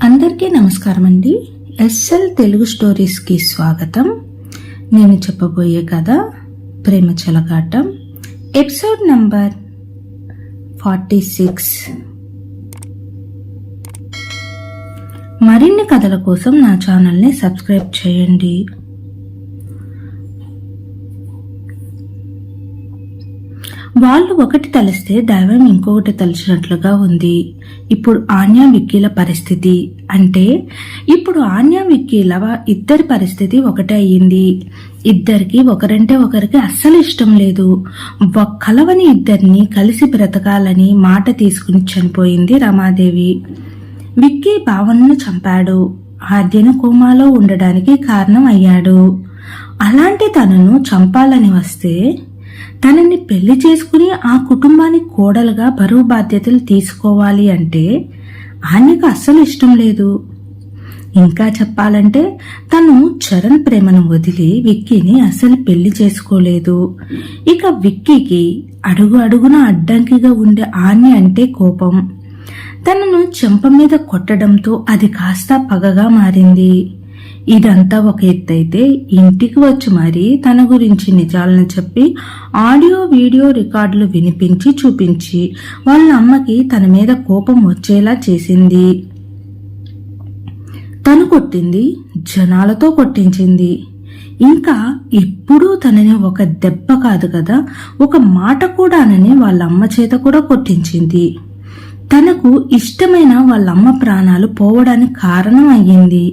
అందరికీ నమస్కారం అండి. ఎస్ఎల్ తెలుగు స్టోరీస్కి స్వాగతం. నేను చెప్పబోయే కథ ప్రేమ చెలగాటం, ఎపిసోడ్ నంబర్ 46. మరిన్ని కథల కోసం నా ఛానల్ని సబ్స్క్రైబ్ చేయండి. వాళ్ళు ఒకటి తలిస్తే దైవం ఇంకొకటి తలిచినట్లుగా ఉంది. ఇప్పుడు ఆన్యా విక్కీల పరిస్థితి అంటే ఇప్పుడు ఆన్యా విక్కీల ఇద్దరి పరిస్థితి ఒకటే అయ్యింది. ఇద్దరికి ఒకరంటే ఒకరికి అస్సలు ఇష్టం లేదు. కలవని ఇద్దరిని కలిసి బ్రతకాలని మాట తీసుకుని చనిపోయింది రమాదేవి. విక్కీ భావనను చంపాడు. ఆద్యను కోమాలో ఉండడానికి కారణం అయ్యాడు. అలాంటి తనను చంపాలని వస్తే తనని పెళ్లి చేసుకుని ఆ కుటుంబానికి కోడలుగా బరువు బాధ్యతలు తీసుకోవాలి అంటే ఆన్యకు అస్సలు ఇష్టం లేదు. ఇంకా చెప్పాలంటే తను చరణ్ ప్రేమను వదిలి విక్కీని అస్సలు పెళ్లి చేసుకోలేదు. ఇక విక్కీకి అడుగు అడుగున అడ్డంకిగా ఉండే ఆన్య అంటే కోపం. తనను చెంప మీద కొట్టడంతో అది కాస్త పగగా మారింది. ఇదంతా ఒక ఎత్తైతే ఇంటికి వచ్చి మరీ తన గురించి నిజాలను చెప్పి ఆడియో వీడియో రికార్డులు వినిపించి చూపించి వాళ్ళ అమ్మకి తన మీద కోపం వచ్చేలా చేసింది. తను కొట్టింది, జనాలతో కొట్టించింది. ఇంకా ఎప్పుడూ తనని ఒక దెబ్బ కాదు కదా, ఒక మాట కూడానని వాళ్ళ అమ్మ చేత కూడా కొట్టించింది. తనకు ఇష్టమైన వాళ్ళమ్మ ప్రాణాలు పోవడానికి కారణం అయ్యింది.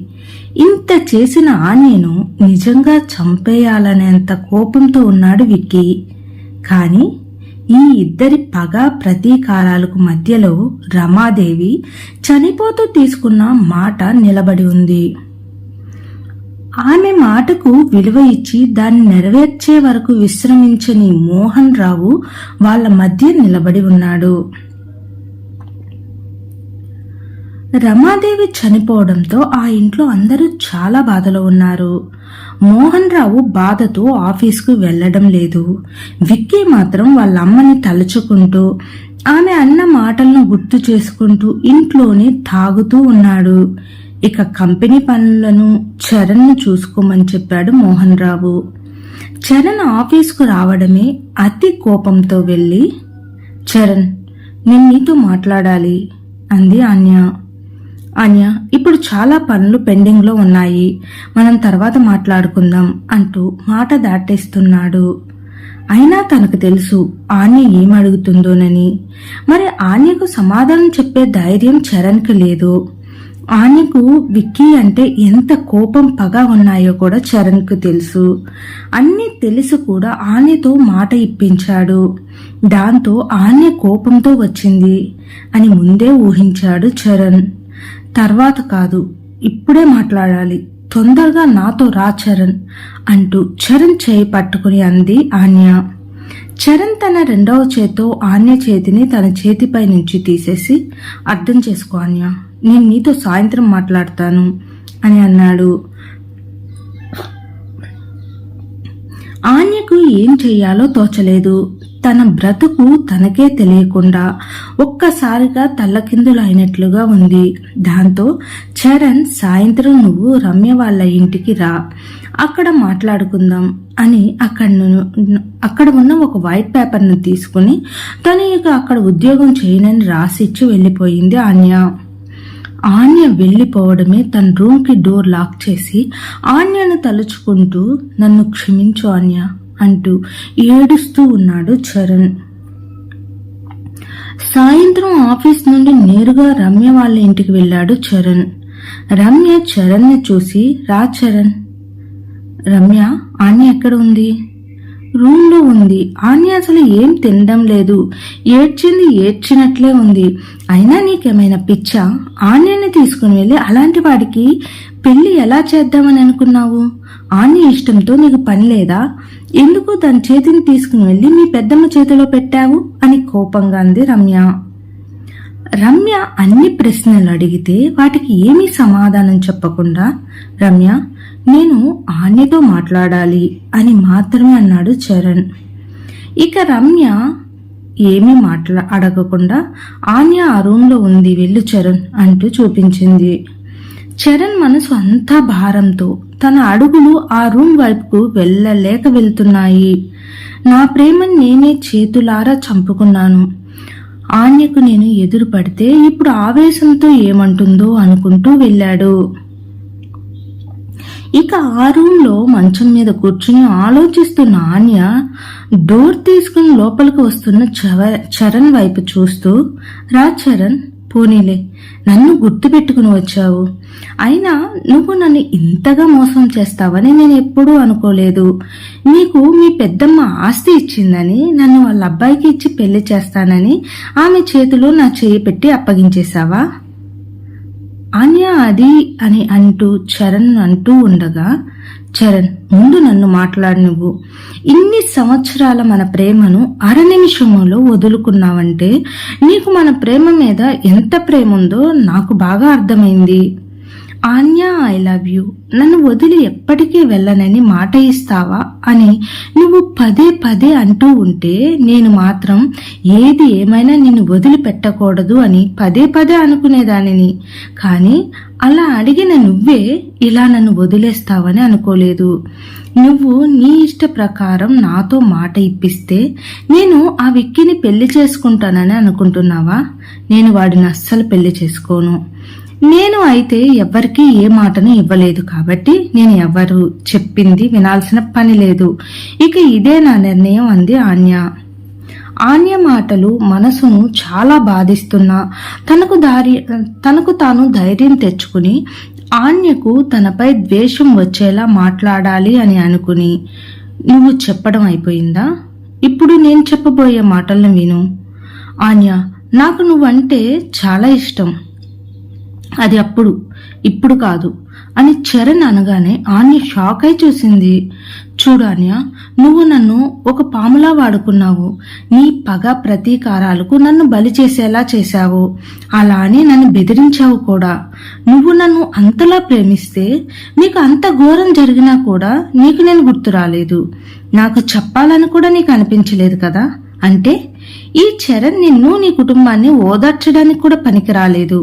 ఇంత చేసిన ఆన్యను నిజంగా చంపేయాలనేంత కోపంతో ఉన్నాడు విక్కీ. కాని ఈ ఇద్దరి పగ ప్రతీకారాలకు మధ్యలో రమాదేవి చనిపోతూ తీసుకున్న మాట నిలబడి ఉంది. ఆమె మాటకు విలువ ఇచ్చి దాన్ని నెరవేర్చే వరకు విశ్రమించని మోహన్ రావు వాళ్ళ మధ్య నిలబడి ఉన్నాడు. రమాదేవి చనిపోవడంతో ఆ ఇంట్లో అందరూ చాలా బాధలో ఉన్నారు. మోహన్ రావు బాధతో ఆఫీస్కు వెళ్లడం లేదు. విక్కీ మాత్రం వాళ్ళ అమ్మని తలుచుకుంటూ ఆమె అన్న మాటలను గుర్తు చేసుకుంటూ ఇంట్లోనే తాగుతూ ఉన్నాడు. ఇక కంపెనీ పనులను చరణ్ను చూసుకోమని చెప్పాడు మోహన్ రావు. చరణ్ ఆఫీస్కు రావడమే అతి కోపంతో వెళ్ళి, చరణ్, నేను నీతో మాట్లాడాలి అంది ఆన్య. ఆన్య, ఇప్పుడు చాలా పనులు పెండింగ్ లో ఉన్నాయి, మనం తర్వాత మాట్లాడుకుందాం అంటూ మాట దాటేస్తున్నాడు. అయినా తనకు తెలుసు ఆన్య ఏమడుగుతుందోనని. మరి ఆన్యకు సమాధానం చెప్పే ధైర్యం చరణ్కి లేదు. ఆన్యకు విక్కీ అంటే ఎంత కోపం పగ ఉన్నాయో కూడా చరణ్కు తెలుసు. అన్నీ తెలిసి కూడా ఆన్యతో మాట ఇప్పించాడు. దాంతో ఆన్య కోపంతో వచ్చింది అని ముందే ఊహించాడు చరణ్. తర్వాత కాదు, ఇప్పుడే మాట్లాడాలి, తొందరగా నాతో రా చరణ్ అంటూ చరణ్ చేయి పట్టుకుని అంది ఆన్య. చరణ్ తన రెండవ చేత్తో ఆన్య చేతిని తన చేతిపై నుంచి తీసేసి, అర్థం చేసుకో ఆన్య, నేను నీతో సాయంత్రం మాట్లాడతాను అని అన్నాడు. ఆన్యకు ఏం చెయ్యాలో తోచలేదు. తన బ్రతుకు తనకే తెలియకుండా ఒక్కసారిగా తల్లకిందులైనట్లుగా ఉంది. దాంతో చరణ్, సాయంత్రం నువ్వు రమ్య వాళ్ళ ఇంటికి రా, అక్కడ మాట్లాడుకుందాం అని అక్కడ ఉన్న ఒక వైట్ పేపర్ను తీసుకుని తను ఇక అక్కడ ఉద్యోగం చేయనని రాసిచ్చి వెళ్ళిపోయింది ఆన్య. ఆన్య వెళ్లిపోవడమే తన రూమ్కి డోర్ లాక్ చేసి ఆన్యను తలుచుకుంటూ, నన్ను క్షమించు ఆన్య అంటూ ఏడుస్తూ ఉన్నాడు చరణ్. సాయంత్రం ఆఫీస్ నుండి నేరుగా రమ్య వాళ్ళ ఇంటికి వెళ్ళాడు చరణ్. రమ్య చరణ్ని చూసి, రా చరణ్. రమ్య, ఆన్య ఎక్కడ ఉంది? రూమ్ లో ఉంది. ఆన్య అసలు ఏం తినడం లేదు, ఏడ్చింది ఏడ్చినట్లే ఉంది. అయినా నీకేమైనా పిచ్చా? ఆన్యని తీసుకుని వెళ్ళి అలాంటి వాడికి పెళ్లి ఎలా చేద్దామని అనుకున్నావు? ఆన్య ఇష్టంతో నీకు పని లేదా? ఎందుకు దాని చేతిని తీసుకుని వెళ్ళి మీ పెద్దమ్మ చేతిలో పెట్టావు అని కోపంగా అంది రమ్య. రమ్య అన్ని ప్రశ్నలు అడిగితే వాటికి ఏమీ సమాధానం చెప్పకుండా, రమ్య, నేను ఆన్యతో మాట్లాడాలి అని మాత్రమే అన్నాడు చరణ్. ఇక రమ్య ఏమీ అడగకుండా ఆన్య ఆ రూమ్లో ఉంది, వెళ్ళు చరణ్ అంటూ చూపించింది. చరణ్ మనసు అంతా భారంతో తన అడుగులు ఆ రూమ్ వైపుకు వెళ్ళలేక వెళ్తున్నాయి. నా ప్రేమను నేనే చేతులారా చంపుకున్నాను. ఆన్యకు నేను ఎదురు పడితే ఇప్పుడు ఆవేశంతో ఏమంటుందో అనుకుంటూ వెళ్ళాడు. ఇక ఆ రూమ్లో మంచం మీద కూర్చుని ఆలోచిస్తున్న ఆన్య డోర్ తీసుకుని లోపలికి వస్తున్న చరణ్ వైపు చూస్తూ, రా చరణ్, పోనీలే నన్ను గుర్తు పెట్టుకుని వచ్చావు. అయినా నువ్వు నన్ను ఇంతగా మోసం చేస్తావని నేను ఎప్పుడూ అనుకోలేదు. నీకు మీ పెద్దమ్మ ఆస్తి ఇచ్చిందని, నన్ను వాళ్ళ అబ్బాయికి ఇచ్చి పెళ్లి చేస్తానని ఆమె చేతిలో నా చేయి పెట్టి అప్పగించేశావా? ఆన్య అది అని అంటూ చరణ్ అంటూ ఉండగా, చరణ్ ముందు నన్ను మాట్లాడు. నువ్వు ఇన్ని సంవత్సరాల మన ప్రేమను అర నిమిషంలో వదులుకున్నావంటే నీకు మన ప్రేమ మీద ఎంత ప్రేమ ఉందో నాకు బాగా అర్థమైంది. ఆన్య, ఐ లవ్ యూ, నన్ను వదిలి ఎప్పటికీ వెళ్ళనని మాట ఇస్తావా అని నువ్వు పదే పదే అంటూ ఉంటే నేను మాత్రం ఏది ఏమైనా నిన్ను వదిలిపెట్టకూడదు అని పదే పదే అనుకునేదానిని. కానీ అలా అడిగిన నువ్వే ఇలా నన్ను వదిలేస్తావని అనుకోలేదు. నువ్వు నీ ఇష్ట ప్రకారం నాతో మాట ఇప్పిస్తే నేను ఆ విక్కీని పెళ్లి చేసుకుంటానని అనుకుంటున్నావా? నేను వాడిని అస్సలు పెళ్లి చేసుకోను. నేను అయితే ఎవ్వరికీ ఏ మాటను ఇవ్వలేదు కాబట్టి నేను ఎవరు చెప్పింది వినాల్సిన పని లేదు. ఇక ఇదే నా నిర్ణయం అంది ఆన్య. ఆన్య మాటలు మనసును చాలా బాధిస్తున్నా తనకు తాను ధైర్యం తెచ్చుకుని ఆన్యకు తనపై ద్వేషం వచ్చేలా మాట్లాడాలి అని అనుకుని, నువ్వు చెప్పడం అయిపోయిందా? ఇప్పుడు నేను చెప్పబోయే మాటలను విను. ఆన్య, నాకు నువ్వంటే చాలా ఇష్టం. అది అప్పుడు, ఇప్పుడు కాదు అని చరణ్ అనగానే ఆన్య షాక్ అయి చూసింది. చూడు ఆన్య, నువ్వు నన్ను ఒక పాములా వాడుకున్నావు. నీ పగ ప్రతీకారాలకు నన్ను బలి చేసేలా చేశావు. అలా అని నన్ను బెదిరించావు కూడా. నువ్వు నన్ను అంతలా ప్రేమిస్తే నీకు అంత ఘోరం జరిగినా కూడా నీకు నేను గుర్తు రాలేదు. నాకు చెప్పాలని కూడా నీకు అనిపించలేదు కదా? అంటే ఈ చరణ్ నిన్ను, నీ కుటుంబాన్ని ఓదార్చడానికి కూడా పనికి రాలేదు.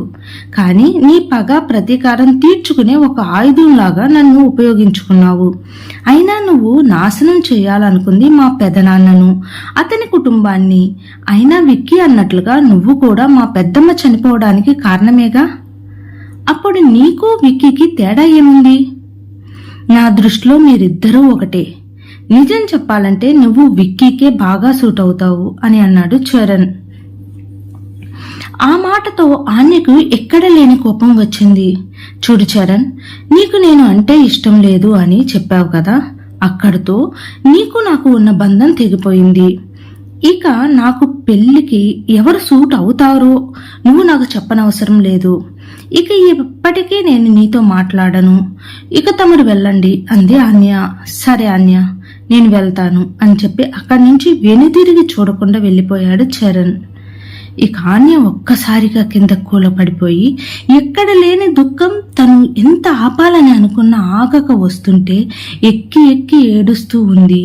కానీ నీ పగ ప్రతీకారం తీర్చుకునే ఒక ఆయుధంలాగా నన్ను ఉపయోగించుకున్నావు. అయినా నువ్వు నాశనం చేయాలనుకుంది మా పెదనాన్నను, అతని కుటుంబాన్ని. అయినా విక్కీ అన్నట్లుగా నువ్వు కూడా మా పెద్దమ్మ చనిపోవడానికి కారణమేగా. అప్పుడు నీకు విక్కీకి తేడా ఏముంది? నా దృష్టిలో మీరిద్దరూ ఒకటే. నిజం చెప్పాలంటే నువ్వు విక్కీకే బాగా సూట్ అవుతావు అని అన్నాడు చరణ్. ఆ మాటతో ఆన్యకు ఎక్కడ లేని కోపం వచ్చింది. చూడు చరణ్, నీకు నేను అంటే ఇష్టం లేదు అని చెప్పావు కదా, అక్కడితో నీకు నాకు ఉన్న బంధం తెగిపోయింది. ఇక నాకు పెళ్లికి ఎవరు సూట్ అవుతారో నువ్వు నాకు చెప్పనవసరం లేదు. ఇక ఇప్పటికీ నేను నీతో మాట్లాడను. ఇక తమరు వెళ్ళండి అంది ఆన్య. సరే ఆన్య, నేను వెళ్తాను అని చెప్పి అక్కడి నుంచి వెనుతిరిగి చూడకుండా వెళ్ళిపోయాడు చరణ్. ఇక ఆన్య ఒక్కసారిగా కింద కూలపడిపోయి ఎక్కడ లేని దుఃఖం తను ఎంత ఆపాలని అనుకున్న ఆగక వస్తుంటే ఎక్కి ఎక్కి ఏడుస్తూ ఉంది.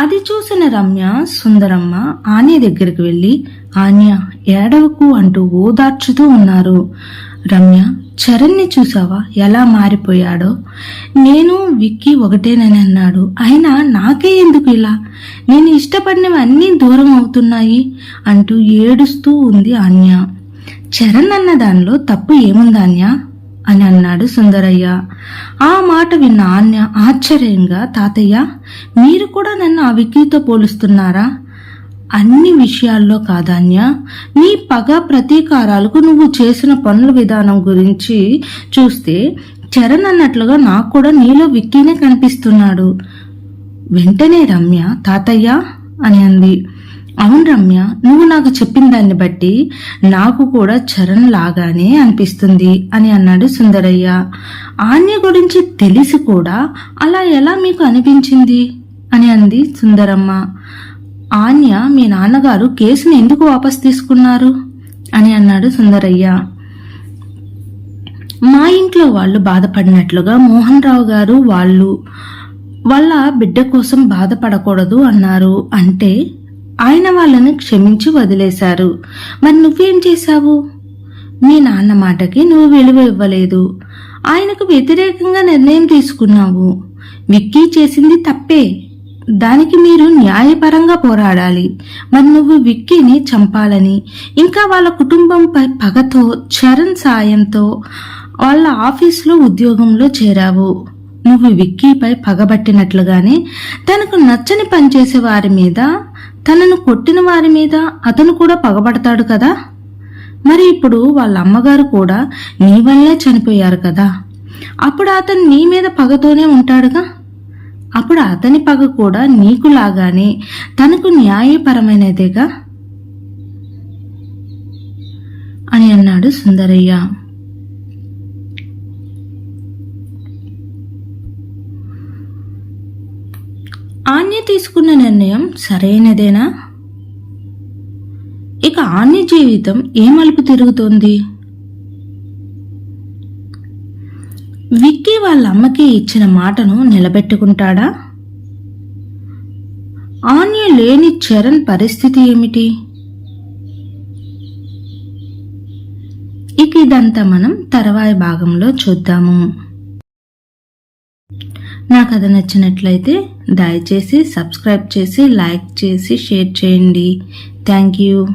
అది చూసిన రమ్య, సుందరమ్మ ఆన్య దగ్గరికి వెళ్ళి, ఆన్య ఏడవకు అంటూ ఓదార్చుతూ ఉన్నారు. రమ్య, చరణ్ని చూసావా ఎలా మారిపోయాడో? నేను విక్కీ ఒకటేనని అన్నాడు, అయినా నాకే ఎందుకు ఇలా? నేను ఇష్టపడినవన్నీ దూరం అవుతున్నాయి అంటూ ఏడుస్తూ ఉంది ఆన్య. చరణ్ అన్న దానిలో తప్పు ఏముందాన్య అని అన్నాడు సుందరయ్య. ఆ మాట విన్న ఆన్య ఆశ్చర్యంగా, తాతయ్య మీరు కూడా నన్ను ఆ విక్కీతో పోలుస్తున్నారా? అన్ని విషయాల్లో కాదాన్య, నీ పగ ప్రతీకారాలకు నువ్వు చేసిన పనుల విధానం గురించి చూస్తే చరణ్ అన్నట్లుగా నాకు కూడా నీలో విక్కీనే కనిపిస్తున్నాడు. వెంటనే రమ్య, తాతయ్య అని అంది. అవును రమ్య, నువ్వు నాకు చెప్పిన దాన్ని బట్టి నాకు కూడా చరణ్ లాగానే అనిపిస్తుంది అని అన్నాడు సుందరయ్య. ఆన్య గురించి తెలిసి కూడా అలా ఎలా మీకు అనిపించింది అని అంది సుందరమ్మ. ఆన్య, మీ నాన్నగారు కేసుని ఎందుకు వాపస్ తీసుకున్నారు అని అన్నాడు సుందరయ్య. మా ఇంట్లో వాళ్ళు బాధపడినట్లుగా మోహన్ రావు గారు వాళ్ళ బిడ్డ కోసం బాధపడకూడదు అన్నారు. అంటే ఆయన వాళ్ళని క్షమించి వదిలేశారు. మరి నువ్వేం చేశావు? మీ నాన్న మాటకి నువ్వు విలువ ఇవ్వలేదు. ఆయనకు వ్యతిరేకంగా నిర్ణయం తీసుకున్నావు. విక్కీ చేసింది తప్పే. దానికి మీరు న్యాయపరంగా పోరాడాలి. మరి నువ్వు విక్కీని చంపాలని, ఇంకా వాళ్ళ కుటుంబంపై పగతో చరణ్ సాయంతో వాళ్ళ ఆఫీసులో ఉద్యోగంలో చేరావు. నువ్వు విక్కీపై పగబట్టినట్లుగానే తనకు నచ్చని పనిచేసే వారి మీద, తనను కొట్టిన వారి మీద అతను కూడా పగబడతాడు కదా. మరి ఇప్పుడు వాళ్ళ అమ్మగారు కూడా నీ వల్లే చనిపోయారు కదా. అప్పుడు అతను నీ మీద పగతోనే ఉంటాడుగా. అప్పుడు అతని పగ కూడా నీకు లాగానే తనకు న్యాయపరమైనదేగా అని అన్నాడు సుందరయ్య. ఆన్య తీసుకున్న నిర్ణయం సరైనదేనా? ఇక ఆన్య జీవితం ఏ మలుపు తిరుగుతోంది? విక్కీ వాళ్ళ అమ్మకి ఇచ్చిన మాటను నిలబెట్టుకుంటాడా? ఆన్య లేని చరణ్ పరిస్థితి ఏమిటి? ఇక ఇదంతా మనం తర్వాయి భాగంలో చూద్దాము. నా కథ నచ్చినట్లయితే దయచేసి సబ్స్క్రైబ్ చేసి, లైక్ చేసి, షేర్ చేయండి. Thank you.